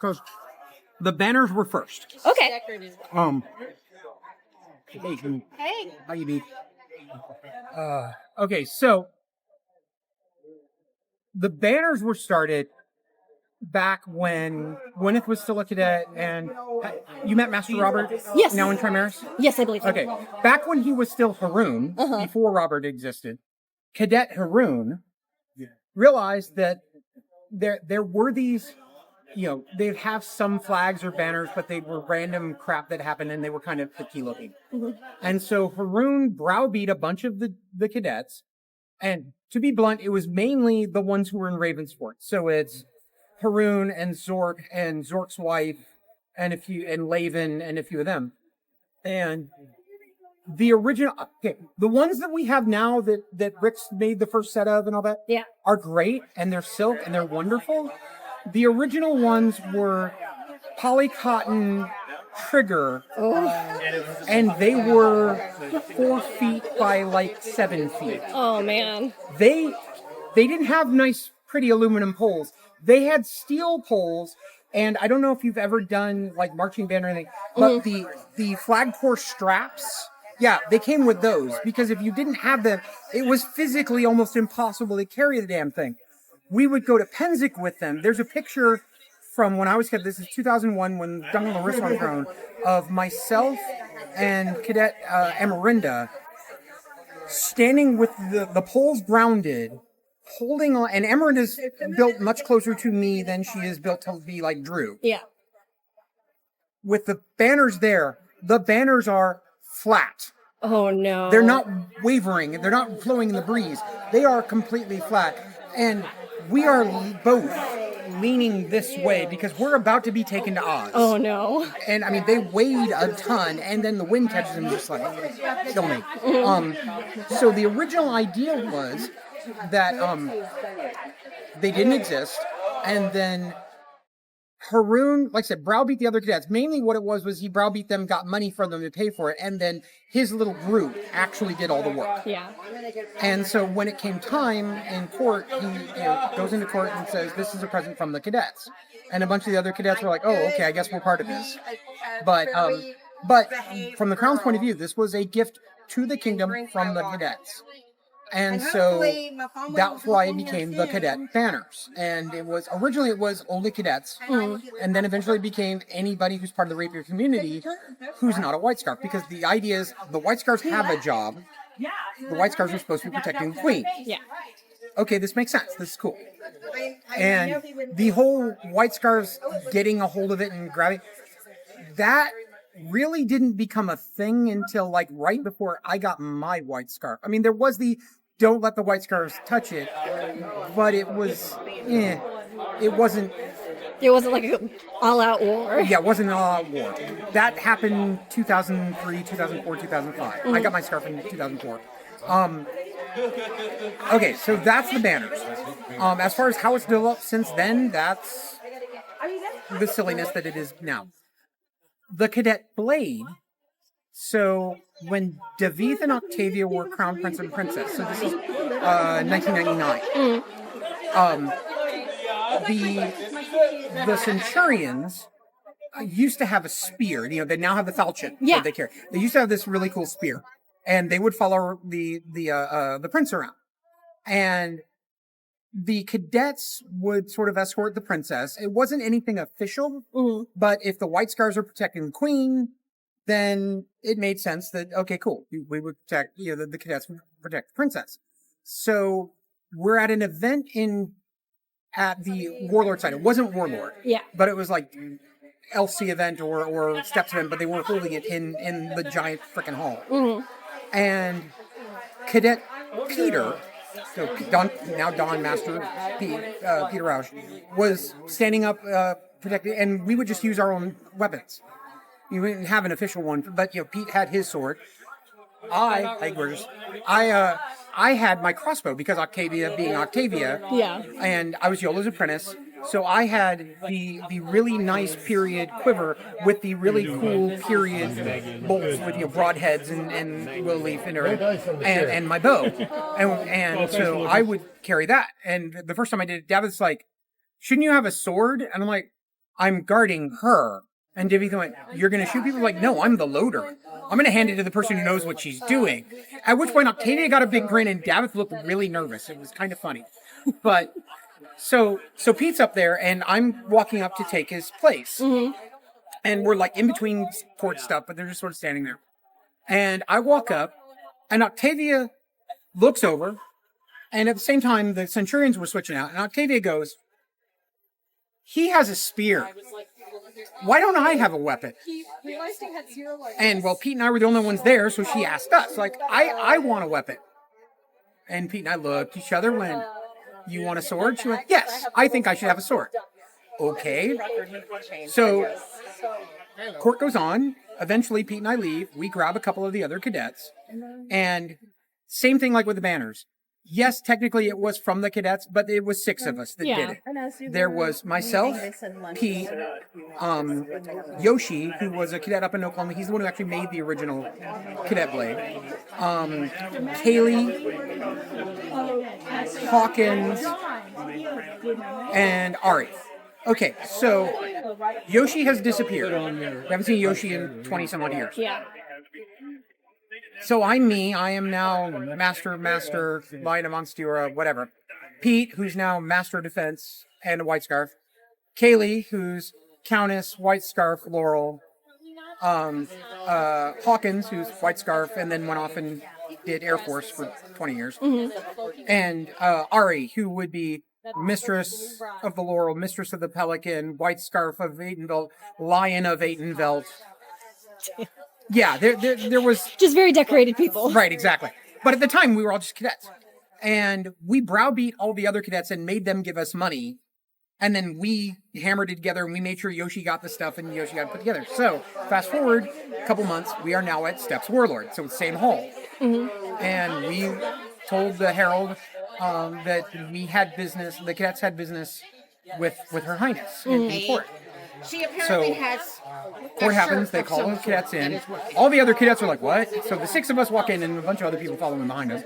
because the banners were first. Okay. Hey, how you be? Okay, so the banners were started back when Gwyneth was still a cadet, and you met Master Robert? Yes. Now in Trimaris? Yes, I believe so. Okay, back when he was still Haroon, before Robert existed, Cadet Haroon realized that there were these, they'd have some flags or banners, but they were random crap that happened, and they were kind of picky looking. And so Haroon browbeat a bunch of the cadets, and to be blunt, it was mainly the ones who were in Ravensport. So it's Haroon and Zork's wife, and Laven and a few of them. And the original, the ones that we have now that Rick's made the first set of and all that, are great, and they're silk and they're wonderful. The original ones were polycotton trigger, and they were 4 feet by like 7 feet. Oh man! They didn't have nice, pretty aluminum poles. They had steel poles, and I don't know if you've ever done like marching band or anything, but the flag corps straps, they came with those, because if you didn't have them, it was physically almost impossible to carry the damn thing. We would go to Penzic with them. There's a picture from when I was kid. This is 2001 when Duncan Larissa on Throne, of myself and Cadet Emerinda standing with the poles grounded, holding on, and Emerinda's built much closer to me than she is built to be like Drew. Yeah. With the banners there, the banners are flat. Oh no. They're not wavering. They're not flowing in the breeze. They are completely flat. And we are both leaning this way because we're about to be taken to Oz. Oh no. And I mean, they weighed a ton, and then the wind catches them just like, kill me. So the original idea was that they didn't exist, and then Haroon, like I said, browbeat the other cadets. Mainly what it was he browbeat them, got money from them to pay for it, and then his little group actually did all the work. Yeah. And so when it came time in court, he goes into court and says, "This is a present from the cadets." And a bunch of the other cadets were like, "Oh, okay, I guess we're part of this." But from the Crown's point of view, this was a gift to the kingdom from the cadets. And so that's why it became the Cadet Banners. And originally it was only cadets, and then eventually it became anybody who's part of the rapier community who's not a White Scarf, because the idea is the White Scarves have a job. The White Scarves are supposed to be protecting the Queen. Yeah. Okay, this makes sense. This is cool. And the whole White Scarves getting a hold of it and grabbing, that really didn't become a thing until like right before I got my White Scarf. I mean, there was the don't let the White Scarves touch it, but it was, it wasn't. It wasn't like an all-out war. Yeah, it wasn't an all-out war. That happened 2003, 2004, 2005. I got my scarf in 2004. Okay, so that's the banners. As far as how it's developed since then, that's the silliness that it is now. The Cadet Blade. So when David and Octavia were crowned prince and princess, so this is 1999. The Centurions used to have a spear. They now have the falchion that they carry. They used to have this really cool spear, and they would follow the prince around. And the cadets would sort of escort the princess. It wasn't anything official, but if the White Scarves are protecting the Queen, then it made sense that, okay, cool, we would protect, the cadets would protect the princess. So we're at an event at the Warlord side. It wasn't Warlord, but it was like LC event or Steps event, but they were holding it in the giant freaking hall. And Cadet Peter, so Don Master Peter Rausch, was standing up protecting, and we would just use our own weapons. You didn't have an official one, but Pete had his sword. I had my crossbow because Octavia being Octavia, and I was Yola's apprentice, so I had the really nice period quiver with the really cool period bolts with broadheads and willow leaf and everything, and my bow, and so I would carry that. And the first time I did it, David's like, "Shouldn't you have a sword?" And I'm like, I'm guarding her. And Divvy went, you're going to shoot people? Like, no, I'm the loader. I'm going to hand it to the person who knows what she's doing. At which point Octavia got a big grin and Davith looked really nervous. It was kind of funny. But so Pete's up there and I'm walking up to take his place. Mm-hmm. And we're like in between court stuff, but they're just sort of standing there. And I walk up and Octavia looks over. And at the same time, the Centurions were switching out. And Octavia goes, he has a spear. Why don't I have a weapon? And well, Pete and I were the only ones there, so she asked us, like, I want a weapon. And Pete and I looked at each other, went, you want a sword? She went, yes, I think I should have a sword. Okay. So court goes on. Eventually, Pete and I leave. We grab a couple of the other cadets. And same thing like with the banners. Yes, technically it was from the cadets, but it was 6 of us that did it. There was myself, Pete, Yoshi, who was a cadet up in Oklahoma. He's the one who actually made the original cadet blade. Kaylee, Hawkins, and Ari. Okay, so Yoshi has disappeared. We haven't seen Yoshi in 20 some odd years. Yeah. So I'm me. I am now Master, Lion of Ansteorra, whatever. Pete, who's now Master of Defense and a White Scarf. Kaylee, who's Countess, White Scarf, Laurel. Hawkins, who's White Scarf, and then went off and did Air Force for 20 years. Mm-hmm. And Ari, who would be Mistress of the Laurel, Mistress of the Pelican, White Scarf of Atenvelt, Lion of Atenvelt. Yeah, there was... Just very decorated people. Right, exactly. But at the time, we were all just cadets. And we browbeat all the other cadets and made them give us money. And then we hammered it together and we made sure Yoshi got the stuff and Yoshi got it put together. So, fast forward a couple months, we are now at Steps Warlord. So, it's same hall. Mm-hmm. And we told the Herald that we had business, the cadets had business with Her Highness in court. She apparently has... Court happens, they call the cadets in. All the other cadets are like, what? So the 6 of us walk in and a bunch of other people follow them behind us.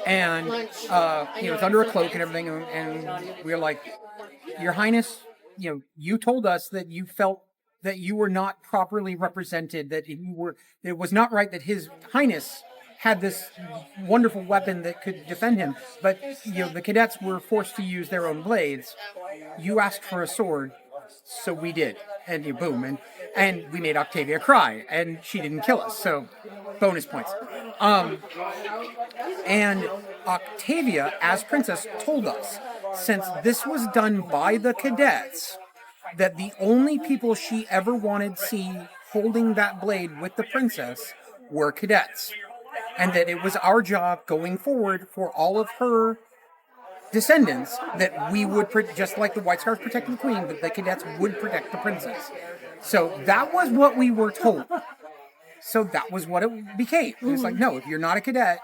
And, it's under a cloak and everything. And we were like, Your Highness, you told us that you felt that you were not properly represented, that it was not right that His Highness had this wonderful weapon that could defend him. But, the cadets were forced to use their own blades. You asked for a sword. So we did, and boom, and we made Octavia cry, and she didn't kill us, so bonus points. And Octavia, as princess, told us, since this was done by the cadets, that the only people she ever wanted to see holding that blade with the princess were cadets, and that it was our job going forward for all of her descendants that we would, just like the White Scarf protected the queen, that the cadets would protect the princess. So that was what we were told. So that was what it became. It was like, no, if you're not a cadet,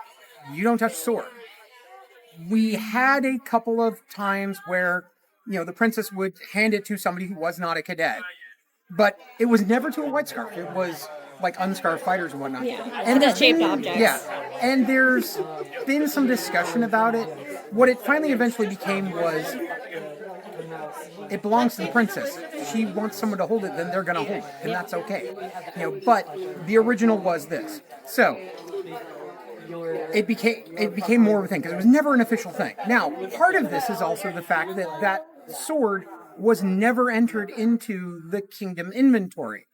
you don't touch the sword. We had a couple of times where, the princess would hand it to somebody who was not a cadet. But it was never to a White Scarf. It was like unscarfed fighters and whatnot. Yeah, and shaped objects. Yeah, and there's been some discussion about it. What it finally eventually became was, it belongs to the princess. If she wants someone to hold it, then they're going to hold it, and that's okay. But the original was this. So it became more of a thing because it was never an official thing. Now, part of this is also the fact that sword was never entered into the kingdom inventory.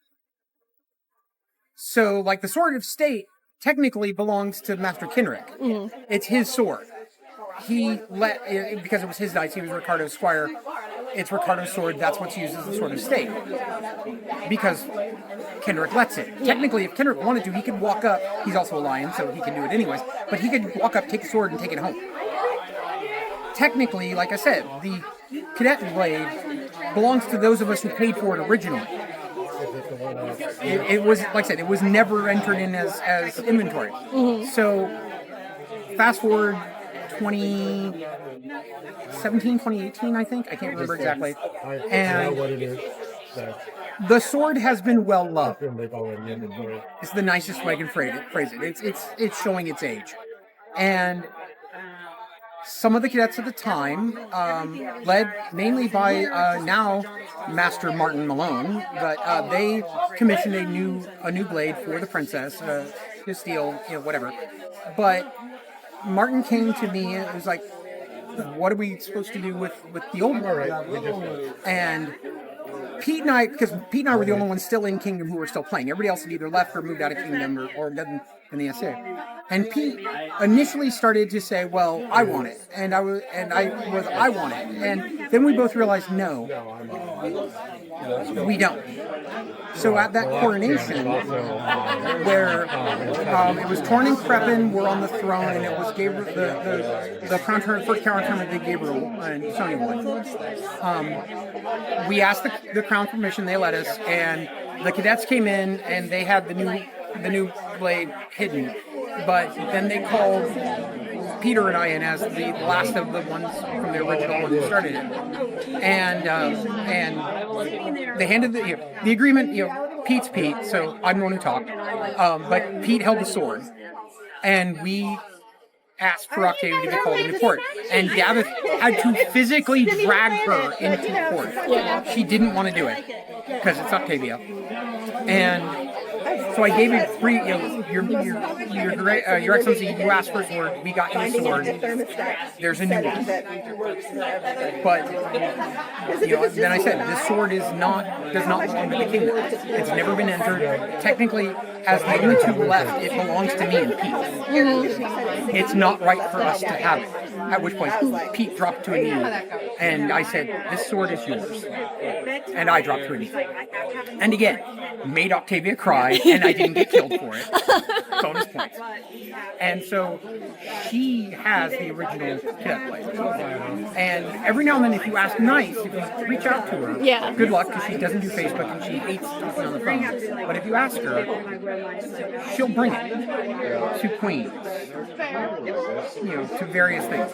So, like, the Sword of State technically belongs to Master Kenrick. Mm-hmm. It's his sword. He because it was his dice, he was Ricardo's squire. It's Ricardo's sword, that's what's used as the Sword of State. Because Kenrick lets it. Yeah. Technically, if Kenrick wanted to, he could walk up. He's also a lion, so he can do it anyways. But he could walk up, take the sword, and take it home. Technically, like I said, the cadet blade belongs to those of us who paid for it originally. It was, like I said, it was never entered in as inventory. Mm-hmm. So, fast forward 2017, 2018, I think. I can't remember exactly. And the sword has been well loved. It's the nicest way I can phrase it. It's showing its age. And some of the cadets at the time, led mainly by now Master Martin Malone, but they commissioned a new blade for the princess to steal, whatever. But Martin came to me and was like, "What are we supposed to do with the old one?" And Pete and I, because Pete and I were the only ones still in Kingdom who were still playing. Everybody else had either left or moved out of Kingdom or done in the SA. And Pete initially started to say, "Well, I want it," and I want it, and then we both realized, no, we don't. So at that coronation, where it was Torn and Crepin were on the throne, and it was Gabriel, the crown tournament, first crown tournament that Gabriel and Sony won. We asked the crown permission, they let us, and the cadets came in, and they had the new blade hidden. But then they called Peter and I in as the last of the ones from the original one who started it, and they handed the agreement. Pete's Pete, so I'm the one who talked. But Pete held the sword, and we asked for Octavia to be called into court, and Davith had to physically drag her into court. She didn't want to do it because it's Octavia, and so I gave it free. Your Excellency, you asked for a sword. We got you a sword. There's a new one. But then I said this sword does not belong to the kingdom. It's never been entered. Technically, as the only two left, it belongs to me and Pete. It's not right for us to have it. At which point, Pete dropped to a knee, and I said, "This sword is yours." And I dropped to a knee. And again, made Octavia cry, and I didn't get killed for it. Bonus points. And so she has the original cadet blade. And every now and then, if you ask nice, if you reach out to her, good luck, because she doesn't do Facebook and she hates talking on the phone. But if you ask her, she'll bring it to Queens, to various things.